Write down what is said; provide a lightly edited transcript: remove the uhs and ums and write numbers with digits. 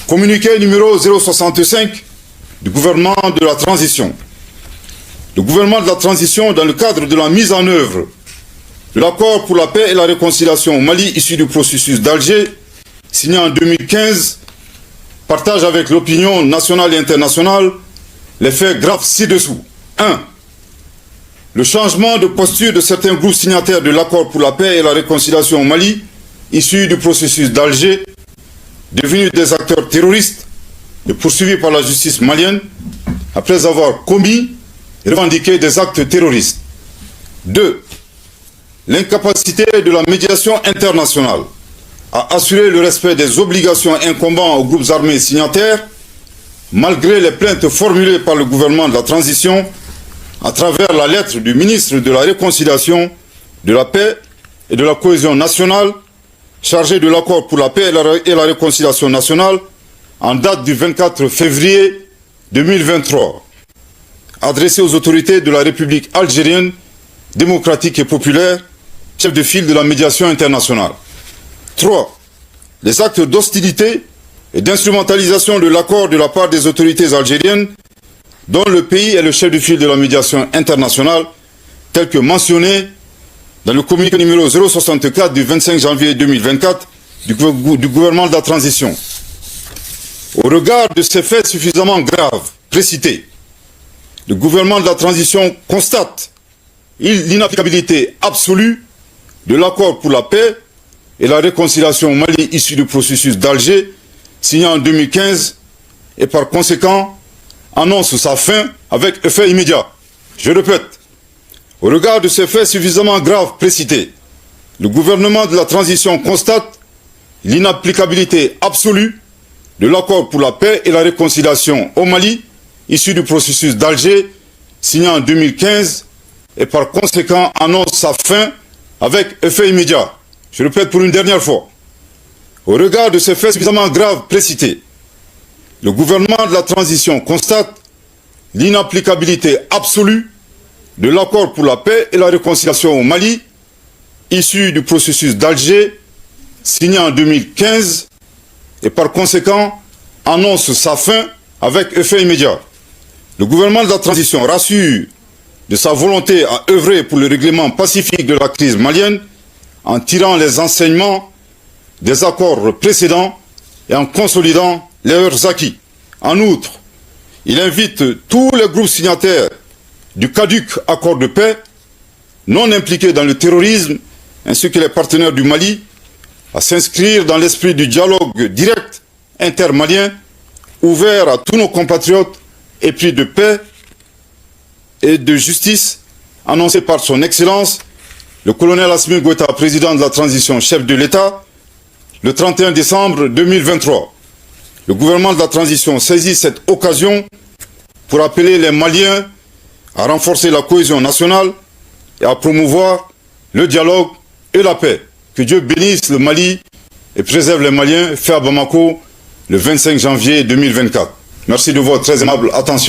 Communiqué numéro 065 du gouvernement de la transition. Le gouvernement de la transition, dans le cadre de la mise en œuvre de l'accord pour la paix et la réconciliation au Mali issu du processus d'Alger, signé en 2015, partage avec l'opinion nationale et internationale les faits graves ci-dessous. 1. Le changement de posture de certains groupes signataires de l'accord pour la paix et la réconciliation au Mali, issu du processus d'Alger, devenus des acteurs terroristes et poursuivis par la justice malienne après avoir commis et revendiqué des actes terroristes. 2. L'incapacité de la médiation internationale à assurer le respect des obligations incombant aux groupes armés signataires, malgré les plaintes formulées par le gouvernement de la transition à travers la lettre du ministre de la Réconciliation, de la Paix et de la Cohésion nationale, chargé de l'accord pour la paix et la réconciliation nationale, en date du 24 février 2023, adressé aux autorités de la République algérienne, démocratique et populaire, chef de file de la médiation internationale. 3. Les actes d'hostilité et d'instrumentalisation de l'accord de la part des autorités algériennes, dont le pays est le chef de file de la médiation internationale, tel que mentionné dans le communiqué numéro 064 du 25 janvier 2024 du gouvernement de la transition. Au regard de ces faits suffisamment graves précités, le gouvernement de la transition constate l'inapplicabilité absolue de l'accord pour la paix et la réconciliation au Mali issu du processus d'Alger, signé en 2015, et par conséquent annonce sa fin avec effet immédiat. Je répète, au regard de ces faits suffisamment graves précités, le gouvernement de la transition constate l'inapplicabilité absolue de l'accord pour la paix et la réconciliation au Mali, issu du processus d'Alger, signé en 2015, et par conséquent annonce sa fin avec effet immédiat. Je répète pour une dernière fois. Au regard de ces faits suffisamment graves précités, le gouvernement de la transition constate l'inapplicabilité absolue de l'accord pour la paix et la réconciliation au Mali, issu du processus d'Alger, signé en 2015, et par conséquent annonce sa fin avec effet immédiat. Le gouvernement de la transition rassure de sa volonté à œuvrer pour le règlement pacifique de la crise malienne en tirant les enseignements des accords précédents et en consolidant leurs acquis. En outre, il invite tous les groupes signataires du caduc accord de paix, non impliqués dans le terrorisme, ainsi que les partenaires du Mali, à s'inscrire dans l'esprit du dialogue direct intermalien, ouvert à tous nos compatriotes, épris de paix et de justice, annoncé par son Excellence, le colonel Assimi Goïta, président de la transition, chef de l'État, le 31 décembre 2023. Le gouvernement de la transition saisit cette occasion pour appeler les Maliens à renforcer la cohésion nationale et à promouvoir le dialogue et la paix. Que Dieu bénisse le Mali et préserve les Maliens, fait à Bamako le 25 janvier 2024. Merci de votre très aimable attention.